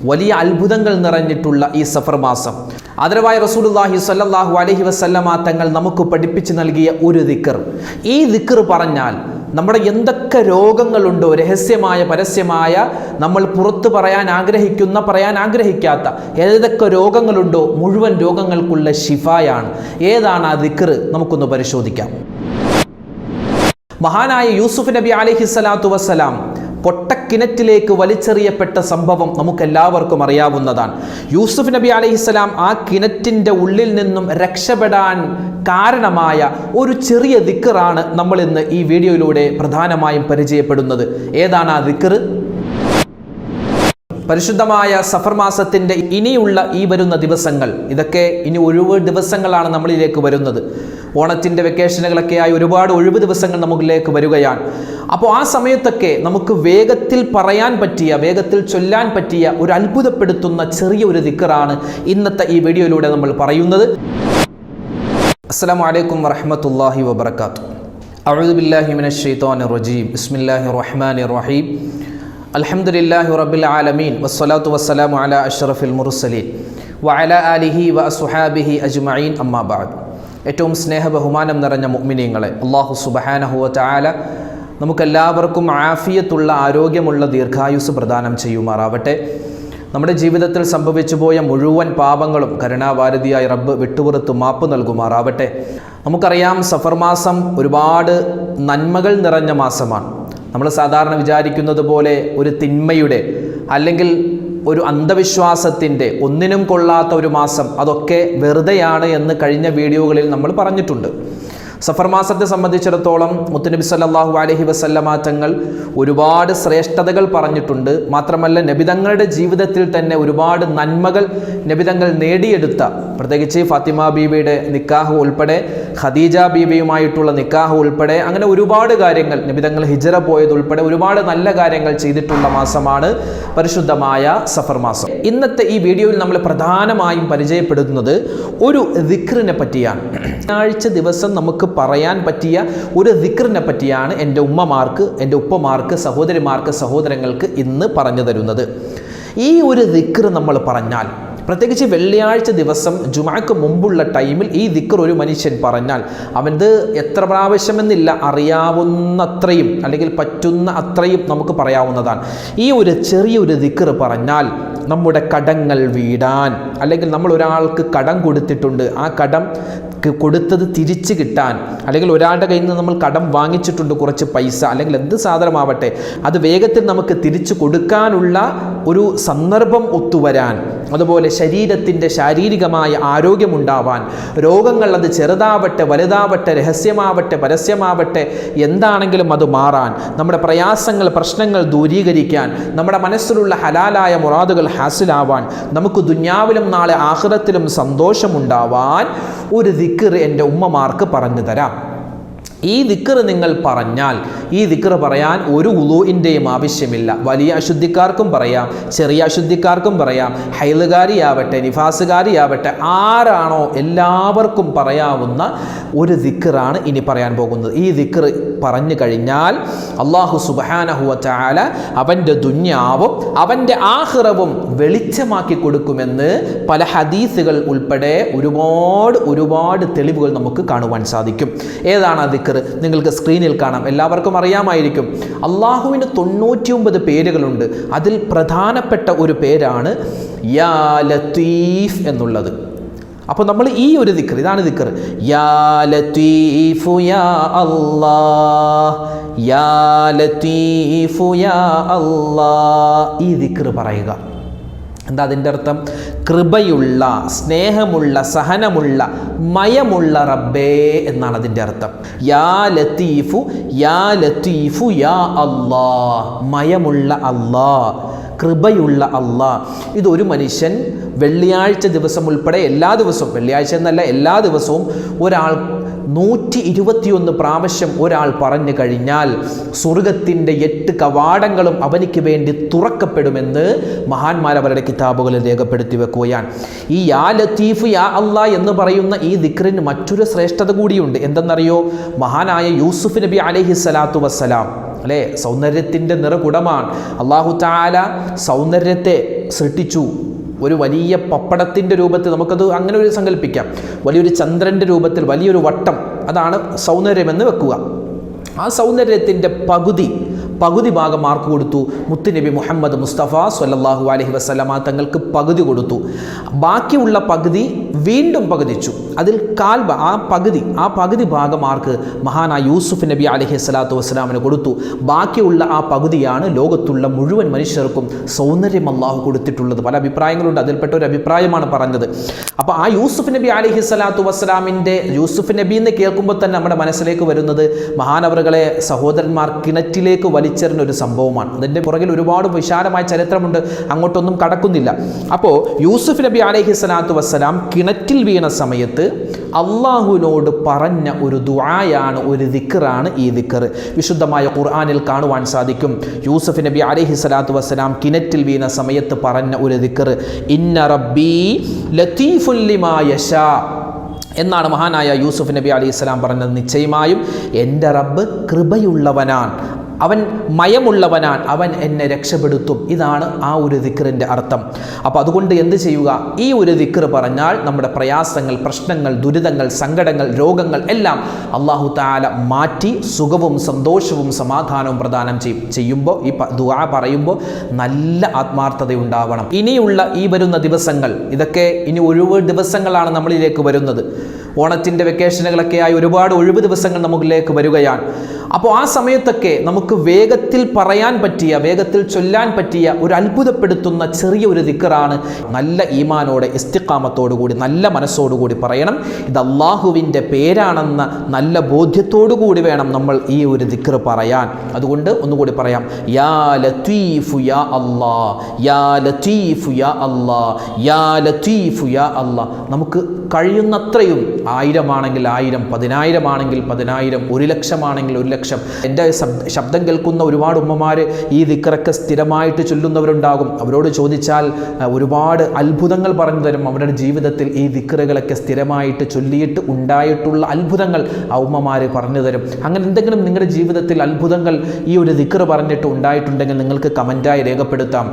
വലിയ അത്ഭുതങ്ങൾ നിറഞ്ഞിട്ടുള്ള ഈ സഫർ മാസം ആദരവായ റസൂലുള്ളാഹി സ്വല്ലല്ലാഹു അലൈഹി വസല്ലമ തങ്ങൾ നമുക്ക് പഠിപ്പിച്ചു നൽകിയ ഒരു ദിക്ർ. ഈ ദിക്ർ പറഞ്ഞാൽ നമ്മുടെ എന്തൊക്കെ രോഗങ്ങളുണ്ടോ, രഹസ്യമായ പരസ്യമായ, നമ്മൾ പുറത്ത് പറയാൻ ആഗ്രഹിക്കുന്ന പറയാൻ ആഗ്രഹിക്കാത്ത ഏതൊക്കെ രോഗങ്ങളുണ്ടോ മുഴുവൻ രോഗങ്ങൾക്കുള്ള ശിഫായാണ്. ഏതാണ് ആ ദിക്ർ? നമുക്കൊന്ന് പരിശോധിക്കാം. മഹാനായ യൂസുഫ് നബി അലൈഹിസ്സലാത്തു വസ്സലാം പൊട്ടക്കിണറ്റിലേക്ക് വലിച്ചെറിയപ്പെട്ട സംഭവം നമുക്കെല്ലാവർക്കും അറിയാവുന്നതാണ്. യൂസുഫ് നബി അലൈഹിസ്സലാം ആ കിണറ്റിൻ്റെ ഉള്ളിൽ നിന്നും രക്ഷപ്പെടാൻ കാരണമായ ഒരു ചെറിയ ദിക്റാണ് നമ്മൾ ഇന്ന് ഈ വീഡിയോയിലൂടെ പ്രധാനമായും പരിചയപ്പെടുന്നത്. ഏതാണ് ആ ദിക്ർ? പരിശുദ്ധമായ സഫർ മാസത്തിൻ്റെ ഇനിയുള്ള ഈ വരുന്ന ദിവസങ്ങൾ, ഇതൊക്കെ ഇനി ഒഴിവ് ദിവസങ്ങളാണ് നമ്മളിലേക്ക് വരുന്നത്. ഓണത്തിൻ്റെ വെക്കേഷനുകളൊക്കെയായി ഒരുപാട് ഒഴിവ് ദിവസങ്ങൾ നമുക്കിലേക്ക് വരികയാണ്. അപ്പോൾ ആ സമയത്തൊക്കെ നമുക്ക് വേഗത്തിൽ പറയാൻ പറ്റിയ, വേഗത്തിൽ ചൊല്ലാൻ പറ്റിയ ഒരു അത്ഭുതപ്പെടുത്തുന്ന ചെറിയ ഒരു ദിക്റാണ് ഇന്നത്തെ ഈ വീഡിയോയിലൂടെ നമ്മൾ പറയുന്നത്. അസ്സലാമു അലൈക്കും വറഹ്മത്തുള്ളാഹി വബറകാതുഹു. അഊദു ബില്ലാഹി മിനശ് ശൈത്വാനിർ റജീം. ബിസ്മില്ലാഹിർ റഹ്മാനിർ റഹീം. അൽഹംദുലില്ലാഹി റബ്ബിൽ ആലമീൻ വസ്സലാത്തു വസ്സലാമു അലാ അഷ്റഫിൽ മുർസലീൻ വഅലാ ആലിഹി വഅസ്ഹാബിഹി അജ്മഈൻ. അമ്മാ ബഅദ്. ഏറ്റവും സ്നേഹ ബഹുമാനം നിറഞ്ഞ മുഅ്മിനീങ്ങളെ, അല്ലാഹു സുബ്ഹാനഹു വ തആല നമുക്കെല്ലാവർക്കും ആഫിയത്തുള്ള, ആരോഗ്യമുള്ള ദീർഘായുസ് പ്രദാനം ചെയ്യുമാറാവട്ടെ. നമ്മുടെ ജീവിതത്തിൽ സംഭവിച്ചു പോയ മുഴുവൻ പാപങ്ങളും കരുണാവാരിധിയായ റബ്ബ് വിട്ടുപുറത്ത് മാപ്പ് നൽകുമാറാവട്ടെ. നമുക്കറിയാം, സഫർ മാസം ഒരുപാട് നന്മകൾ നിറഞ്ഞ മാസമാണ്. നമ്മൾ സാധാരണ വിചാരിക്കുന്നത് പോലെ ഒരു തിന്മയുടെ അല്ലെങ്കിൽ ഒരു അന്ധവിശ്വാസത്തിൻ്റെ, ഒന്നിനും കൊള്ളാത്ത ഒരു മാസം, അതൊക്കെ വെറുതെയാണ് എന്ന് കഴിഞ്ഞ വീഡിയോകളിൽ നമ്മൾ പറഞ്ഞിട്ടുണ്ട്. സഫർ മാസത്തെ സംബന്ധിച്ചിടത്തോളം മുത്തുനബി സല്ലല്ലാഹു അലൈഹി വസല്ലമ തങ്ങൾ ഒരുപാട് ശ്രേഷ്ഠതകൾ പറഞ്ഞിട്ടുണ്ട്. മാത്രമല്ല, നബിതങ്ങളുടെ ജീവിതത്തിൽ തന്നെ ഒരുപാട് നന്മകൾ നബിതങ്ങൾ നേടിയെടുത്ത, പ്രത്യേകിച്ച് ഫാത്തിമ ബീവിയുടെ നിക്കാഹ് ഉൾപ്പെടെ, ഖദീജ ബീവിയുമായിട്ടുള്ള നിക്കാഹ് ഉൾപ്പെടെ, അങ്ങനെ ഒരുപാട് കാര്യങ്ങൾ, നബിതങ്ങൾ ഹിജ്റ പോയതുൾപ്പെടെ ഒരുപാട് നല്ല കാര്യങ്ങൾ ചെയ്തിട്ടുള്ള മാസമാണ് പരിശുദ്ധമായ സഫർ മാസം. ഇന്നത്തെ ഈ വീഡിയോയിൽ നമ്മൾ പ്രധാനമായും പരിചയപ്പെടുത്തുന്നത് ഒരു ദിക്റിനെ പറ്റിയാണ്. ആഴ്ച ദിവസം നമുക്ക് പറയാൻ പറ്റിയ ഒരു ദിക്റിനെ പറ്റിയാണ് എൻ്റെ ഉമ്മമാർക്ക്, എൻ്റെ ഉപ്പമാർക്ക്, സഹോദരിമാർക്ക്, സഹോദരങ്ങൾക്ക് ഇന്ന് പറഞ്ഞു തരുന്നത്. ഈ ഒരു ദിക്ർ നമ്മൾ പറഞ്ഞാൽ, പ്രത്യേകിച്ച് വെള്ളിയാഴ്ച ദിവസം ജുമാക്ക് മുമ്പുള്ള ടൈമിൽ ഈ ദിക്ർ ഒരു മനുഷ്യൻ പറഞ്ഞാൽ, അവനത് എത്ര പ്രാവശ്യമെന്നില്ല, അറിയാവുന്നത്രയും അല്ലെങ്കിൽ പറ്റുന്ന അത്രയും നമുക്ക് പറയാവുന്നതാണ്. ഈ ഒരു ചെറിയൊരു ദിക്ർ പറഞ്ഞാൽ നമ്മുടെ കടങ്ങൾ വീടാൻ, അല്ലെങ്കിൽ നമ്മൾ ഒരാൾക്ക് കടം കൊടുത്തിട്ടുണ്ട്, ആ കടം കൊടുത്തത് തിരിച്ച് കിട്ടാൻ, അല്ലെങ്കിൽ ഒരാളുടെ കയ്യിൽ നിന്ന് നമ്മൾ കടം വാങ്ങിച്ചിട്ടുണ്ട് കുറച്ച് പൈസ, അല്ലെങ്കിൽ എന്ത് സാധനമാവട്ടെ, അത് വേഗത്തിൽ നമുക്ക് തിരിച്ചു കൊടുക്കാനുള്ള ഒരു സന്ദർഭം ഒത്തുവരാൻ, അതുപോലെ ശരീരത്തിൻ്റെ ശാരീരികമായ ആരോഗ്യമുണ്ടാവാൻ, രോഗങ്ങൾ അത് ചെറുതാവട്ടെ വലുതാവട്ടെ, രഹസ്യമാവട്ടെ പരസ്യമാവട്ടെ, എന്താണെങ്കിലും അത് മാറാൻ, നമ്മുടെ പ്രയാസങ്ങൾ പ്രശ്നങ്ങൾ ദൂരീകരിക്കാൻ, നമ്മുടെ മനസ്സിലുള്ള ഹലാലായ മുറാദുകൾ ഹാസിലാവാൻ, നമുക്ക് ദുനിയാവിലും നാളെ ആഖിറത്തിലും സന്തോഷമുണ്ടാവാൻ ഒരു ദിക്ർ എൻ്റെ ഉമ്മമാർക്ക് പറഞ്ഞു തരാം. ഈ ദിക്ർ നിങ്ങൾ പറഞ്ഞാൽ, ഈ ദിക്ർ പറയാൻ ഒരു വുളൂഇൻ്റെയും ആവശ്യമില്ല. വലിയ അശുദ്ധിക്കാർക്കും പറയാം, ചെറിയ അശുദ്ധിക്കാർക്കും പറയാം, ഹൈലുകാരിയാവട്ടെ നിഫാസുകാരിയാവട്ടെ, ആരാണോ എല്ലാവർക്കും പറയാവുന്ന ഒരു ദിക്റാണ് ഇനി പറയാൻ പോകുന്നത്. ഈ ദിക്ർ പറഞ്ഞു കഴിഞ്ഞാൽ അല്ലാഹു സുബ്ഹാനഹു വ തആല അവൻ്റെ ദുനിയാവും അവൻ്റെ ആഖിറവും വെളിച്ചമാക്കി കൊടുക്കുമെന്ന് പല ഹദീസുകൾ ഉൾപ്പെടെ ഒരുപാട് തെളിവുകൾ നമുക്ക് കാണുവാൻ സാധിക്കും. ഏതാണ് ആ ദിക്ർ? നിങ്ങൾക്ക് സ്ക്രീനിൽ കാണാം, എല്ലാവർക്കും അറിയാമായിരിക്കും. അള്ളാഹുവിന് 99 പേരുകളുണ്ട്. അതിൽ പ്രധാനപ്പെട്ട ഒരു പേരാണ് യാ ലത്തീഫ് എന്നുള്ളത്. അപ്പോൾ നമ്മൾ ഈ ഒരു ദിക്ർ, ഇതാണ് ദിക്ർ, യാ ലത്തീഫു യാ അല്ലാഹ്, യാ ലത്തീഫു യാ അല്ലാഹ്, ഈ ദിക്ർ പറയുക. എന്താ അതിൻ്റെ അർത്ഥം? കൃപയുള്ള, സ്നേഹമുള്ള, സഹനമുള്ള, മയമുള്ള റബ്ബേ എന്നാണ് അതിൻ്റെ അർത്ഥം. യാ ലത്തീഫു യാ ലത്തീഫു യാ അല്ലാഹ്, മയമുള്ള അല്ലാഹ്, കൃപയുള്ള അല്ലാഹ്. ഇതൊരു മനുഷ്യൻ വെള്ളിയാഴ്ച ദിവസം ഉൾപ്പെടെ എല്ലാ ദിവസവും, വെള്ളിയാഴ്ച എന്നല്ല എല്ലാ ദിവസവും ഒരാൾ 121 പ്രാവശ്യം ഒരാൾ പറഞ്ഞു കഴിഞ്ഞാൽ സ്വർഗത്തിൻ്റെ 8 കവാടങ്ങളും അവനിക്ക് വേണ്ടി തുറക്കപ്പെടുമെന്ന് മഹാന്മാർ അവരുടെ കിതാബുകളിൽ രേഖപ്പെടുത്തി വെക്കുകയാണ്. ഈ യാ ലത്തീഫ് യാ അല്ലാ എന്ന് പറയുന്ന ഈ ദിക്റിന് മറ്റൊരു ശ്രേഷ്ഠത കൂടിയുണ്ട്. എന്തെന്നറിയോ? മഹാനായ യൂസുഫ് നബി അലൈഹി സ്വലാത്തു വസ്സലാം അല്ലേ? സൗന്ദര്യത്തിൻ്റെ നിറകുടമാണ്. അല്ലാഹു തആല സൗന്ദര്യത്തെ സൃഷ്ടിച്ചു ഒരു വലിയ പപ്പടത്തിൻ്റെ രൂപത്തിൽ. നമുക്കത് അങ്ങനെ ഒരു സങ്കല്പിക്കാം. വലിയൊരു ചന്ദ്രൻ്റെ രൂപത്തിൽ വലിയൊരു വട്ടം, അതാണ് സൗന്ദര്യമെന്ന് വെക്കുക. ആ സൗന്ദര്യത്തിൻ്റെ പകുതി ഭാഗം ആർക്ക് കൊടുത്തു? മുത്തുനബി മുഹമ്മദ് മുസ്തഫ സ്വല്ലല്ലാഹു അലൈഹി വസല്ലമ തങ്ങൾക്ക് പകുതി കൊടുത്തു. ബാക്കിയുള്ള പകുതി വീണ്ടും പകുതിച്ചു. അതിൽ ആ പകുതി ഭാഗം ആർക്ക്? മഹാനായ യൂസുഫ് നബി അലൈഹി സ്വലാത്തു വസ്സലാമിന് കൊടുത്തു. ബാക്കിയുള്ള ആ പകുതിയാണ് ലോകത്തുള്ള മുഴുവൻ മനുഷ്യർക്കും സൗന്ദര്യം അള്ളാഹു കൊടുത്തിട്ടുള്ളത്. പല അഭിപ്രായങ്ങളുണ്ട്, അതിൽപ്പെട്ട ഒരു അഭിപ്രായമാണ് പറഞ്ഞത്. അപ്പോൾ ആ യൂസുഫ് നബി അലൈഹി സ്വലാത്തു വസ്സലാമിൻ്റെ യൂസുഫ് നബി എന്ന് കേൾക്കുമ്പോൾ തന്നെ നമ്മുടെ മനസ്സിലേക്ക് വരുന്നത് മഹാനവറുകളെ സഹോദരന്മാർ കിണറ്റിലേക്ക് വലിച്ചെറിഞ്ഞ ഒരു സംഭവമാണ്. അതിൻ്റെ പുറകിൽ ഒരുപാട് വിശാലമായ ചരിത്രമുണ്ട്, അങ്ങോട്ടൊന്നും കടക്കുന്നില്ല. അപ്പോൾ യൂസുഫ് നബി അലൈഹി സ്വലാത്തു വസ്സലാം കിണറ്റിൽ വീണ സമയത്ത് അള്ളാഹുവിനോട് പറഞ്ഞ ഒരു ദുആയാണ്, ഒരു ദിക്റാണ് ഈ ദിക്ർ. വിശുദ്ധമായ ഖുർആനിൽ കാണുവാൻ സാധിക്കും. യൂസുഫ് നബി അലൈഹി സ്വലാത്തു വസ്സലാം കിണറ്റിൽ വീണ സമയത്ത് പറഞ്ഞ ഒരു ദിക്ർ, ഇന്ന റബ്ബി ലതീഫുൽ ലിമാ യശാ എന്നാണ് മഹാനായ യൂസുഫ് നബി അലൈഹി സ്വലാം പറഞ്ഞത്. നിശ്ചയമായും എൻ്റെ റബ്ബ് കൃപയുള്ളവനാണ്, അവൻ മയമുള്ളവനാണ്, അവൻ എന്നെ രക്ഷപ്പെടുത്തും. ഇതാണ് ആ ഒരു ദിക്റിൻ്റെ അർത്ഥം. അപ്പോൾ അതുകൊണ്ട് എന്ത് ചെയ്യുക? ഈ ഒരു ദിക്ർ പറഞ്ഞാൽ നമ്മുടെ പ്രയാസങ്ങൾ, പ്രശ്നങ്ങൾ, ദുരിതങ്ങൾ, സങ്കടങ്ങൾ, രോഗങ്ങൾ എല്ലാം അല്ലാഹു തആല മാറ്റി സുഖവും സന്തോഷവും സമാധാനവും പ്രദാനം ചെയ്യുമ്പോൾ, ഈ ദുആ പറയുമ്പോൾ നല്ല ആത്മാർത്ഥതയുണ്ടാവണം. ഇനിയുള്ള ഈ വരുന്ന ദിവസങ്ങൾ, ഇതൊക്കെ ഇനി ഒഴിവ് ദിവസങ്ങളാണ് നമ്മളിലേക്ക് വരുന്നത്. ഓണത്തിൻ്റെ വെക്കേഷനുകളൊക്കെയായി ഒരുപാട് ഒഴിവ് ദിവസങ്ങൾ നമുക്കിലേക്ക് വരികയാണ്. അപ്പോൾ ആ സമയത്തൊക്കെ നമുക്ക് വേഗത്തിൽ പറയാൻ പറ്റിയ, വേഗത്തിൽ ചൊല്ലാൻ പറ്റിയ ഒരു അത്ഭുതപ്പെടുത്തുന്ന ചെറിയ ഒരു ദിക്റാണ്. നല്ല ഈമാനോടെ, ഇസ്തിഖാമത്തോടുകൂടി, നല്ല മനസ്സോടുകൂടി പറയണം. ഇത് അള്ളാഹുവിൻ്റെ പേരാണെന്ന നല്ല ബോധ്യത്തോടുകൂടി വേണം നമ്മൾ ഈ ഒരു ദിക്ർ പറയാൻ. അതുകൊണ്ട് ഒന്നുകൂടി പറയാം, യാ ലത്തീഫു യാ അല്ലാ, യാ ലത്തീഫു യാ അല്ലാ, യാ ലത്തീഫു യാ അല്ലാ. നമുക്ക് കഴിയുന്നത്രയും 1000 ആണെങ്കിൽ 1000, 10,000 ആണെങ്കിൽ 10,000, 1,00,000 ആണെങ്കിൽ 1,00,000. എൻ്റെ ശബ്ദം കേൾക്കുന്ന ഒരുപാട് ഉമ്മമാർ ഈ ദിക്റൊക്കെ സ്ഥിരമായിട്ട് ചൊല്ലുന്നവരുണ്ടാകും. അവരോട് ചോദിച്ചാൽ ഒരുപാട് അത്ഭുതങ്ങൾ പറഞ്ഞു തരും. അവരുടെ ജീവിതത്തിൽ ഈ ദിക്റുകളൊക്കെ സ്ഥിരമായിട്ട് ചൊല്ലിയിട്ട് ഉണ്ടായിട്ടുള്ള അത്ഭുതങ്ങൾ ആ ഉമ്മമാർ പറഞ്ഞു തരും. അങ്ങനെ എന്തെങ്കിലും നിങ്ങളുടെ ജീവിതത്തിൽ അത്ഭുതങ്ങൾ ഈ ഒരു ദിക്ർ പറഞ്ഞിട്ട് ഉണ്ടായിട്ടുണ്ടെങ്കിൽ നിങ്ങൾക്ക് കമൻറ്റായി രേഖപ്പെടുത്താം.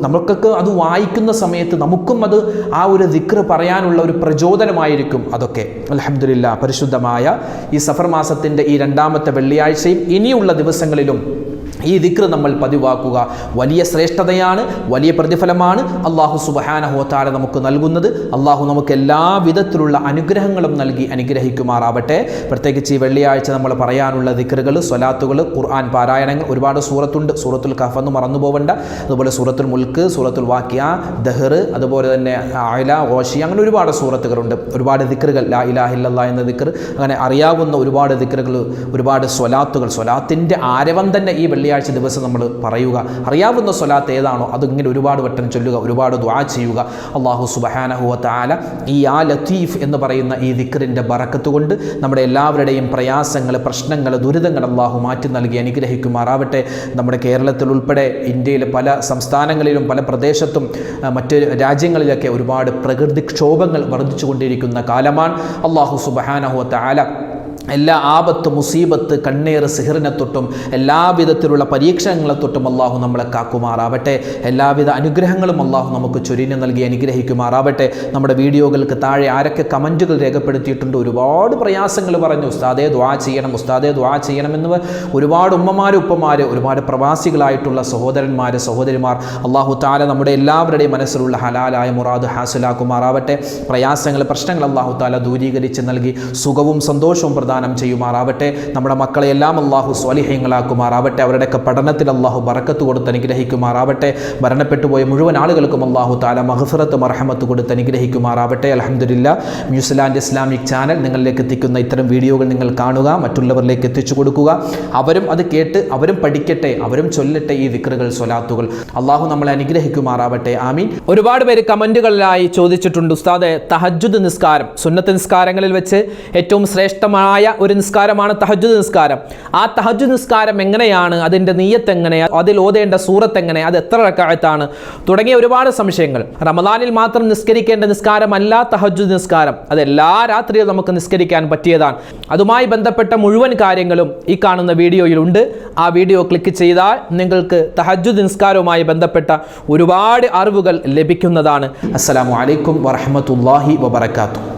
നമുക്കൊക്കെ അത് വായിക്കുന്ന സമയത്ത് നമുക്കും അത് ആ ഒരു ദിക്ർ പറയാനുള്ള ഒരു പ്രചോദനമായിരിക്കും അതൊക്കെ. അൽഹംദുലില്ലാഹ്, പരിശുദ്ധമായ ഈ സഫർ മാസത്തിൻ്റെ ഈ 2ാമത്തെ വെള്ളിയാഴ്ചയും ഇനിയുള്ള ദിവസങ്ങളിലും ഈ ദിക്ർ നമ്മൾ പതിവാക്കുക. വലിയ ശ്രേഷ്ഠതയാണ്, വലിയ പ്രതിഫലമാണ് അല്ലാഹു സുബ്ഹാനഹു വ തആല നമുക്ക് നൽകുന്നത്. അല്ലാഹു നമുക്ക് എല്ലാ വിധത്തിലുള്ള അനുഗ്രഹങ്ങളും നൽകി അനുഗ്രഹിക്കുമാറാവട്ടെ. പ്രത്യേകിച്ച് ഈ വെള്ളിയാഴ്ച നമ്മൾ പറയാനുള്ള ദിക്റുകൾ, സ്വലാത്തുകൾ, ഖുർആൻ പാരായണങ്ങൾ, ഒരുപാട് സൂറത്തുണ്ട്. സൂറത്തുൽ കഹഫ് എന്ന് മറന്നു പോകണ്ട. അതുപോലെ സൂറത്തുൽ മുൽക്ക്, സൂറത്തുൽ വാഖിയ, ദഹർ, അതുപോലെ തന്നെ അഅല, ഗോശി, അങ്ങനെ ഒരുപാട് സൂറത്തുകളുണ്ട്. ഒരുപാട് ദിക്റുകൾ, ലാ ഇലാഹ ഇല്ലല്ലാഹ് എന്ന ദിക്ർ, അങ്ങനെ അറിയാവുന്ന ഒരുപാട് ദിക്റുകൾ, ഒരുപാട് സ്വലാത്തുകൾ. സ്വലാത്തിൻ്റെ ആരവം തന്നെ ഈ വെള്ളിയാഴ്ച ദിവസം നമ്മൾ പറയുക. അറിയാവുന്ന സ്വലാത്ത് ഏതാണോ അതിങ്ങനെ ഒരുപാട് വട്ടം ചൊല്ലുക, ഒരുപാട് ദുആ ചെയ്യുക. അല്ലാഹു സുബ്ഹാനഹു വ തആല ഈ യാ ലത്തീഫ് എന്ന് പറയുന്ന ഈ ദിക്റിൻ്റെ ബറക്കത്ത് കൊണ്ട് നമ്മുടെ എല്ലാവരുടെയും പ്രയാസങ്ങൾ, പ്രശ്നങ്ങൾ, ദുരിതങ്ങൾ അല്ലാഹു മാറ്റി നൽകി അനുഗ്രഹിക്കുമാറാവട്ടെ. നമ്മുടെ കേരളത്തിൽ ഉൾപ്പെടെ ഇന്ത്യയിലെ പല സംസ്ഥാനങ്ങളിലും പല പ്രദേശത്തും മറ്റ് രാജ്യങ്ങളിലൊക്കെ ഒരുപാട് പ്രകൃതിക്ഷോഭങ്ങൾ വർദ്ധിച്ചുകൊണ്ടിരിക്കുന്ന കാലമാണ്. അല്ലാഹു സുബ്ഹാനഹു വ തആല എല്ലാ ആപത്ത്, മുസീബത്ത്, കണ്ണീർ, സിഹറിനെ തൊട്ടും എല്ലാവിധത്തിലുള്ള പരീക്ഷണങ്ങളെ തൊട്ടും അല്ലാഹു നമ്മളെ കാക്കുമാറാവട്ടെ. എല്ലാവിധ അനുഗ്രഹങ്ങളും അല്ലാഹു നമുക്ക് ചൊരിഞ്ഞു നൽകി അനുഗ്രഹിക്കുമാറാവട്ടെ. നമ്മുടെ വീഡിയോകൾക്ക് താഴെ ആരൊക്കെ കമൻറ്റുകൾ രേഖപ്പെടുത്തിയിട്ടുണ്ട്, ഒരുപാട് പ്രയാസങ്ങൾ പറഞ്ഞു, ഉസ്താദേ ദുആ ചെയ്യണം, ഉസ്താദേ ദുആ ചെയ്യണമെന്ന് ഒരുപാട് ഉമ്മമാർ, ഉപ്പമാർ, ഒരുപാട് പ്രവാസികളായിട്ടുള്ള സഹോദരന്മാർ, സഹോദരിമാർ. അല്ലാഹു തആല നമ്മുടെ എല്ലാവരുടെയും മനസ്സിലുള്ള ഹലാലായ മുറാദ് ഹാസിലാക്കുമാറാവട്ടെ. പ്രയാസങ്ങൾ, പ്രശ്നങ്ങൾ അല്ലാഹു തആല ദൂരീകരിച്ച് നൽകി സുഖവും സന്തോഷവും പ്രദാനം ചെയ്യുമാറാവട്ടെ. നമ്മുടെ മക്കളെ എല്ലാം അല്ലാഹു സ്വാലിഹീങ്ങളാക്കുമാറാവട്ടെ. അവരുടെയൊക്കെ പഠനത്തിൽ അല്ലാഹു ബറക്കത്ത് കൊടുത്ത് അനുഗ്രഹിക്കുമാറാവട്ടെ. മരണപ്പെട്ടുപോയ മുഴുവൻ ആളുകൾക്കും അല്ലാഹു തആല മഗ്ഫിറത്ത് മർഹമത്ത് കൊടുത്ത് അനുഗ്രഹിക്കുമാറാവട്ടെ. അൽഹംദുലില്ലാഹ്, ന്യൂസിലാൻഡ് ഇസ്ലാമിക് ചാനൽ നിങ്ങളിലേക്ക് എത്തിക്കുന്ന ഇത്തരം വീഡിയോകൾ നിങ്ങൾ കാണുക, മറ്റുള്ളവരിലേക്ക് എത്തിച്ചു കൊടുക്കുക. അവരും അത് കേട്ട് അവരും പഠിക്കട്ടെ, അവരും ചൊല്ലട്ടെ ഈ ദിക്റുകൾ, സ്വലാത്തുകൾ. അല്ലാഹു നമ്മളെ അനുഗ്രഹിക്കുമാറാവട്ടെ. ആമീൻ. ഒരുപാട് പേര് കമൻറ്റുകളിലായി ചോദിച്ചിട്ടുണ്ട്, ഉസ്താദെ തഹജ്ജുദ് നിസ്കാരം, സുന്നത്ത് നിസ്കാരങ്ങളിൽ വെച്ച് ഏറ്റവും ശ്രേഷ്ഠമായ സുന്നത്തായ ഒരു നിസ്കാരമാണ് തഹജ്ജുദ് നിസ്കാരം. ആ തഹജ്ജുദ് നിസ്കാരം എങ്ങനെയാണ്, അതിൻ്റെ നിയ്യത്ത് എങ്ങനെയാണ്, അതിൽ ഓതേണ്ട സൂറത്ത് എങ്ങനെ, അത് എത്ര റക്അത്താണ് തുടങ്ങിയ ഒരുപാട് സംശയങ്ങൾ. റമദാനിൽ മാത്രം നിസ്കരിക്കേണ്ട നിസ്കാരമല്ല തഹജ്ജുദ് നിസ്കാരം, അത് എല്ലാ രാത്രിയും നമുക്ക് നിസ്കരിക്കാൻ പറ്റിയതാണ്. അതുമായി ബന്ധപ്പെട്ട മുഴുവൻ കാര്യങ്ങളും ഈ കാണുന്ന വീഡിയോയിലുണ്ട്. ആ വീഡിയോ ക്ലിക്ക് ചെയ്താൽ നിങ്ങൾക്ക് തഹജ്ജുദ് നിസ്കാരവുമായി ബന്ധപ്പെട്ട ഒരുപാട് അറിവുകൾ ലഭിക്കുന്നതാണ്. അസ്സലാമു അലൈക്കും വറഹ്മത്തുള്ളാഹി വബറകാതുഹു.